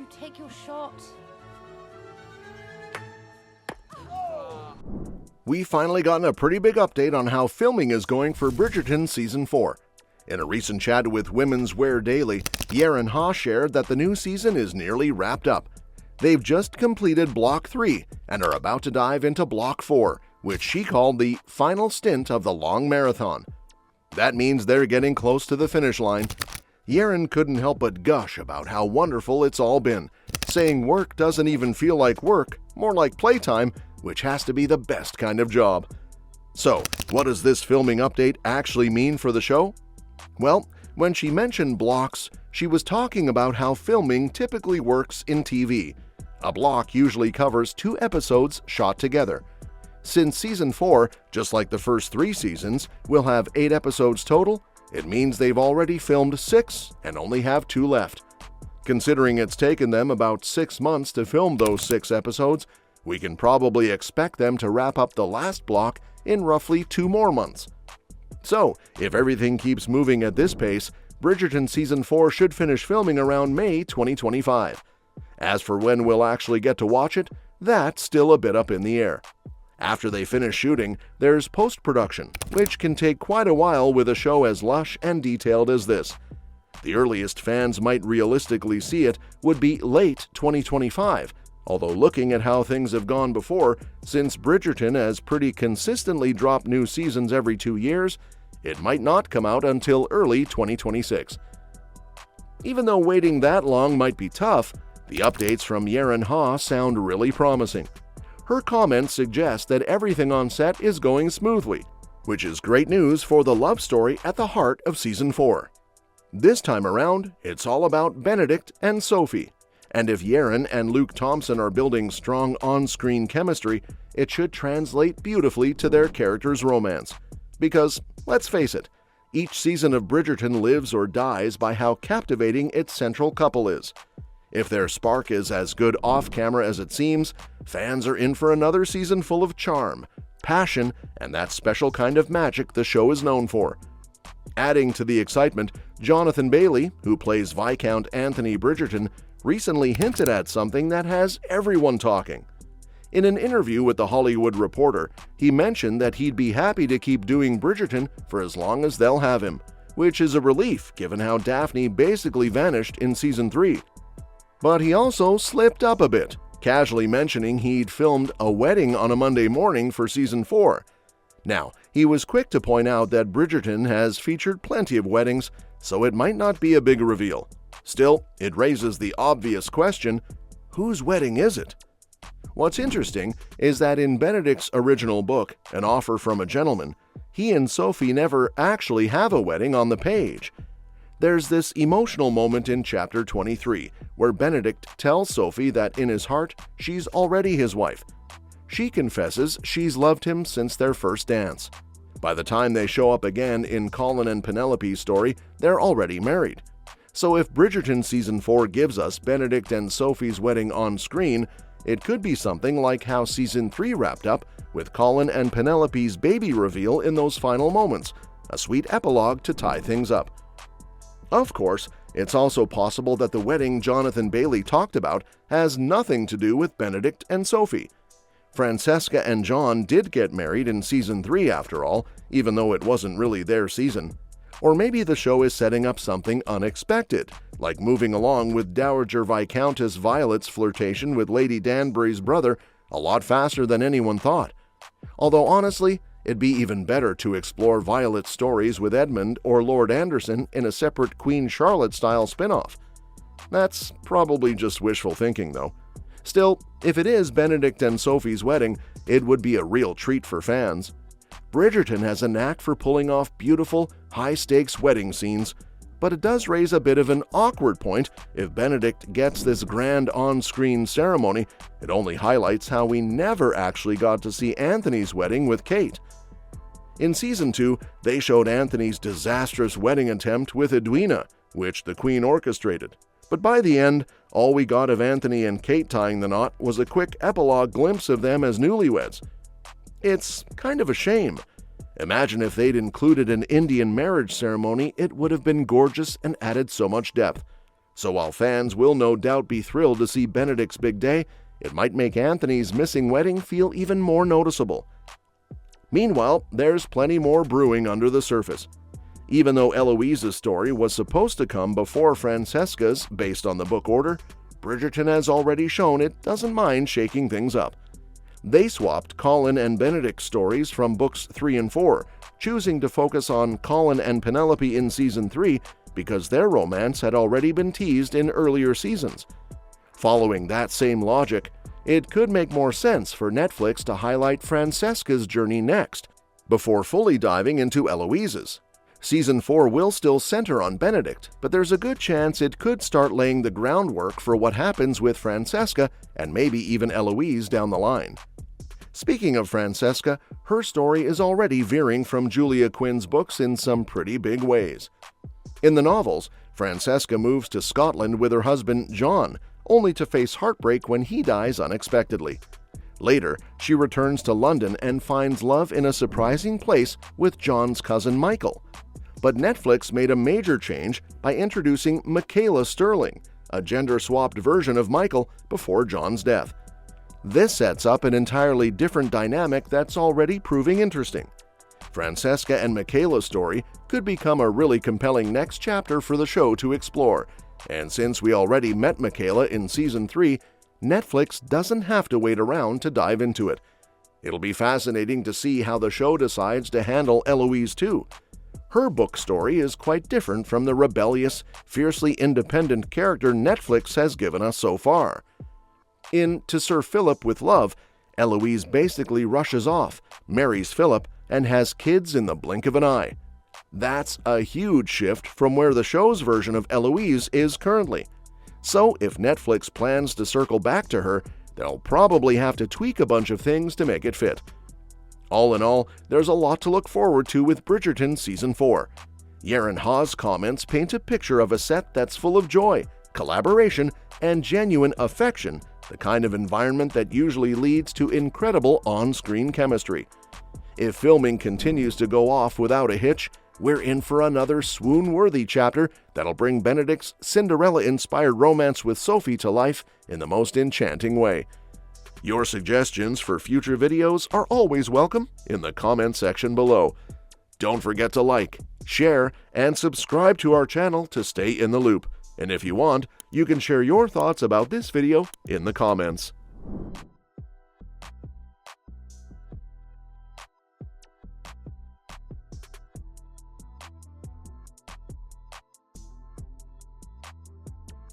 take your shot. We finally gotten a pretty big update on how filming is going for Bridgerton Season 4. In a recent chat with Women's Wear Daily, Yaron Ha shared that the new season is nearly wrapped up. They've just completed Block 3 and are about to dive into Block 4, which she called the final stint of the long marathon. That means they're getting close to the finish line. Yaron couldn't help but gush about how wonderful it's all been, saying work doesn't even feel like work, more like playtime, which has to be the best kind of job. So, what does this filming update actually mean for the show? Well, when she mentioned blocks, she was talking about how filming typically works in TV. A block usually covers 2 episodes shot together. Since Season 4, just like the first 3 seasons, will have 8 episodes total, it means they've already filmed 6 and only have 2 left. Considering it's taken them about 6 months to film those 6 episodes, we can probably expect them to wrap up the last block in roughly 2 more months. So, if everything keeps moving at this pace, Bridgerton Season 4 should finish filming around May 2025. As for when we'll actually get to watch it, that's still a bit up in the air. After they finish shooting, there's post-production, which can take quite a while with a show as lush and detailed as this. The earliest fans might realistically see it would be late 2025, although looking at how things have gone before, since Bridgerton has pretty consistently dropped new seasons every 2 years, it might not come out until early 2026. Even though waiting that long might be tough, the updates from Yaron Ha sound really promising. Her comments suggest that everything on set is going smoothly, which is great news for the love story at the heart of Season 4. This time around, it's all about Benedict and Sophie. And if Yaron and Luke Thompson are building strong on-screen chemistry, it should translate beautifully to their characters' romance. Because, let's face it, each season of Bridgerton lives or dies by how captivating its central couple is. If their spark is as good off-camera as it seems, fans are in for another season full of charm, passion, and that special kind of magic the show is known for. Adding to the excitement, Jonathan Bailey, who plays Viscount Anthony Bridgerton, recently hinted at something that has everyone talking. In an interview with The Hollywood Reporter, he mentioned that he'd be happy to keep doing Bridgerton for as long as they'll have him, which is a relief given how Daphne basically vanished in Season 3. But he also slipped up a bit, casually mentioning he'd filmed a wedding on a Monday morning for Season 4. Now, he was quick to point out that Bridgerton has featured plenty of weddings, so it might not be a big reveal. Still, it raises the obvious question, whose wedding is it? What's interesting is that in Benedict's original book, An Offer from a Gentleman, he and Sophie never actually have a wedding on the page. There's this emotional moment in chapter 23 where Benedict tells Sophie that in his heart, she's already his wife. She confesses she's loved him since their first dance. By the time they show up again in Colin and Penelope's story, they're already married. So if Bridgerton Season 4 gives us Benedict and Sophie's wedding on screen, it could be something like how Season 3 wrapped up with Colin and Penelope's baby reveal in those final moments, a sweet epilogue to tie things up. Of course, it's also possible that the wedding Jonathan Bailey talked about has nothing to do with Benedict and Sophie. Francesca and John did get married in Season 3 after all, even though it wasn't really their season. Or maybe the show is setting up something unexpected, like moving along with Dowager Viscountess Violet's flirtation with Lady Danbury's brother a lot faster than anyone thought. Although honestly, it'd be even better to explore Violet's stories with Edmund or Lord Anderson in a separate Queen Charlotte-style spin-off. That's probably just wishful thinking, though. Still, if it is Benedict and Sophie's wedding, it would be a real treat for fans. Bridgerton has a knack for pulling off beautiful, high-stakes wedding scenes, but it does raise a bit of an awkward point if Benedict gets this grand on-screen ceremony. It only highlights how we never actually got to see Anthony's wedding with Kate. In Season 2, they showed Anthony's disastrous wedding attempt with Edwina, which the Queen orchestrated. But by the end, all we got of Anthony and Kate tying the knot was a quick epilogue glimpse of them as newlyweds. It's kind of a shame. Imagine if they'd included an Indian marriage ceremony, it would have been gorgeous and added so much depth. So while fans will no doubt be thrilled to see Benedict's big day, it might make Anthony's missing wedding feel even more noticeable. Meanwhile, there's plenty more brewing under the surface. Even though Eloise's story was supposed to come before Francesca's based on the book order, Bridgerton has already shown it doesn't mind shaking things up. They swapped Colin and Benedict's stories from books 3 and 4, choosing to focus on Colin and Penelope in Season 3 because their romance had already been teased in earlier seasons. Following that same logic, it could make more sense for Netflix to highlight Francesca's journey next, before fully diving into Eloise's. Season 4 will still center on Benedict, but there's a good chance it could start laying the groundwork for what happens with Francesca and maybe even Eloise down the line. Speaking of Francesca, her story is already veering from Julia Quinn's books in some pretty big ways. In the novels, Francesca moves to Scotland with her husband John, only to face heartbreak when he dies unexpectedly. Later, she returns to London and finds love in a surprising place with John's cousin Michael. But Netflix made a major change by introducing Michaela Sterling, a gender-swapped version of Michael before John's death. This sets up an entirely different dynamic that's already proving interesting. Francesca and Michaela's story could become a really compelling next chapter for the show to explore, and since we already met Michaela in Season 3, Netflix doesn't have to wait around to dive into it. It'll be fascinating to see how the show decides to handle Eloise too. Her book story is quite different from the rebellious, fiercely independent character Netflix has given us so far. In To Sir Philip with Love, Eloise basically rushes off, marries Philip, and has kids in the blink of an eye. That's a huge shift from where the show's version of Eloise is currently. So if Netflix plans to circle back to her, they'll probably have to tweak a bunch of things to make it fit. All in all, there's a lot to look forward to with Bridgerton Season 4. Yaron Ha's comments paint a picture of a set that's full of joy, collaboration, and genuine affection, the kind of environment that usually leads to incredible on-screen chemistry. If filming continues to go off without a hitch, we're in for another swoon-worthy chapter that'll bring Benedict's Cinderella-inspired romance with Sophie to life in the most enchanting way. Your suggestions for future videos are always welcome in the comment section below. Don't forget to like, share, and subscribe to our channel to stay in the loop. And if you want, you can share your thoughts about this video in the comments.